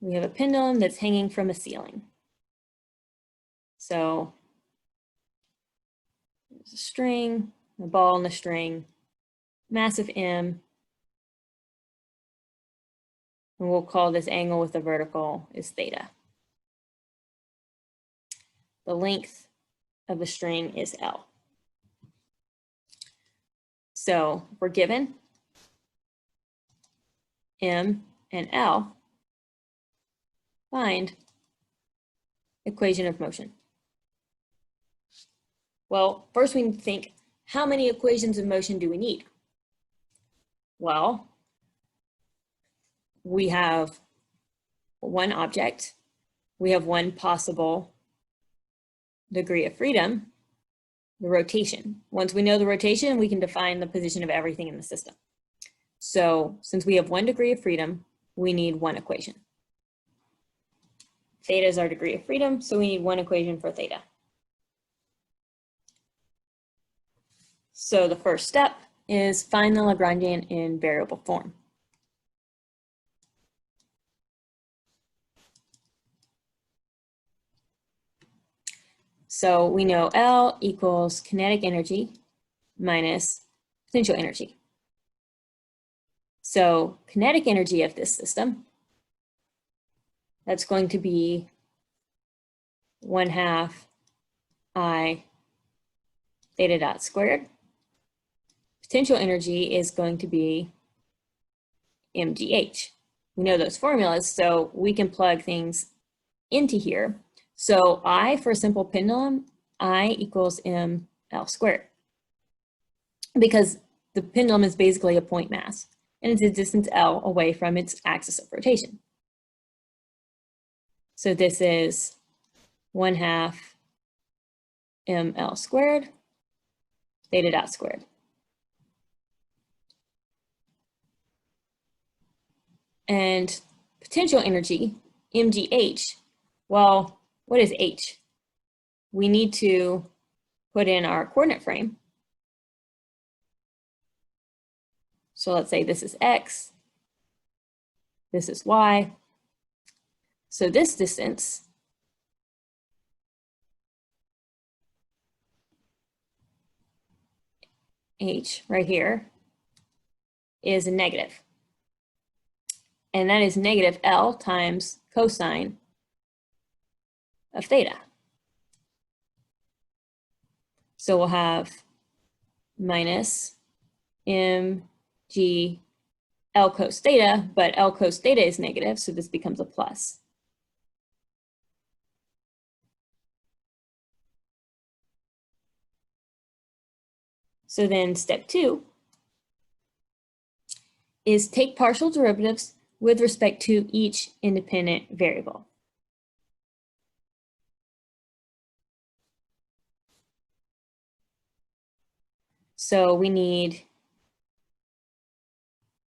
we have a pendulum that's hanging from a ceiling. So there's a string, a ball and a string, massive M, and we'll call this angle with the vertical is theta. The length of the string is L. So we're given M and L, find equation of motion. Well, first we need to think, how many equations of motion do we need? Well, we have one object, we have one possible degree of freedom, the rotation. Once we know the rotation, we can define the position of everything in the system. So since we have 1 degree of freedom, we need one equation. Theta is our degree of freedom, so we need one equation for theta. So the first step is find the Lagrangian in variable form. So we know L equals kinetic energy minus potential energy. So kinetic energy of this system, that's going to be 1/2 I theta dot squared. Potential energy is going to be mgh. We know those formulas, so we can plug things into here. So I, for a simple pendulum, I equals ml squared. Because the pendulum is basically a point mass, and it's a distance L away from its axis of rotation. So this is 1/2 ml squared, theta dot squared. And potential energy, mgh, well, what is h? We need to put in our coordinate frame. So let's say this is x, this is y. So this distance h right here is a negative. And that is negative L times cosine of theta. So we'll have minus mg L cos theta, but L cos theta is negative, so this becomes a plus. So then step 2 is take partial derivatives with respect to each independent variable. So we need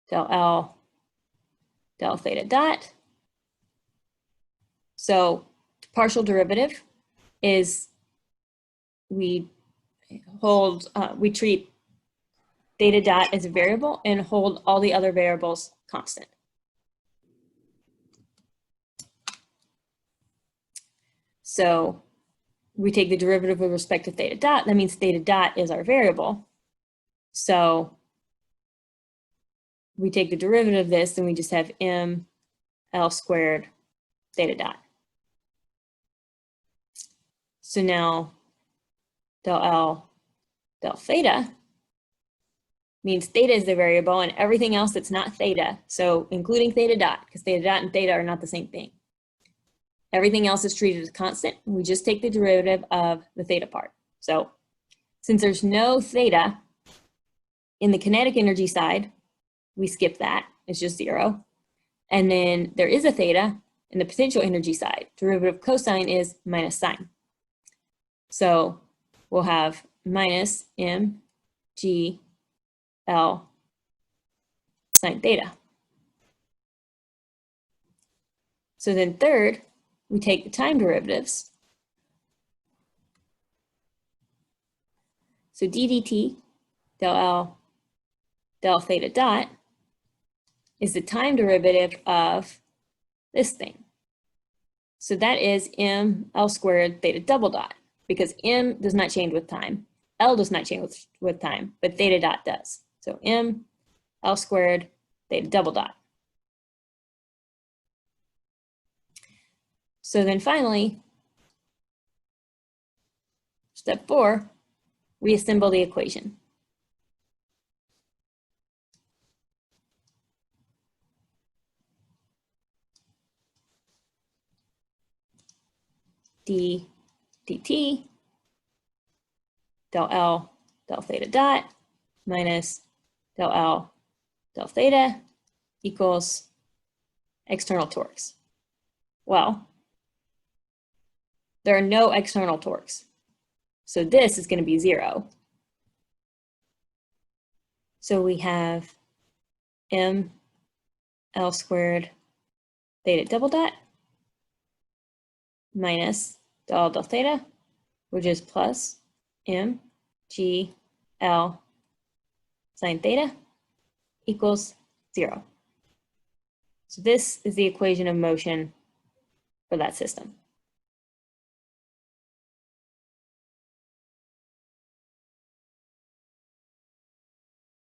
del L, del theta dot. So partial derivative is we treat theta dot as a variable and hold all the other variables constant. So we take the derivative with respect to theta dot. That means theta dot is our variable. So we take the derivative of this and we just have m L squared theta dot. So now del L del theta means theta is the variable and everything else that's not theta, so including theta dot, because theta dot and theta are not the same thing. Everything else is treated as constant. We just take the derivative of the theta part. So since there's no theta in the kinetic energy side, we skip that. It's just 0. And then there is a theta in the potential energy side. Derivative of cosine is minus sine. So we'll have minus mg L sine theta. So then third, we take the time derivatives. So d dt del L del theta dot is the time derivative of this thing. So that is ml squared theta double dot, because m does not change with time. L does not change with time, but theta dot does. So ml squared theta double dot. So then finally, step 4, reassemble the equation. D dt del L del theta dot minus del L del theta equals external torques. Well, there are no external torques. So this is going to be 0. So we have m L squared theta double dot minus del del theta, which is plus m g L sine theta equals 0. So this is the equation of motion for that system.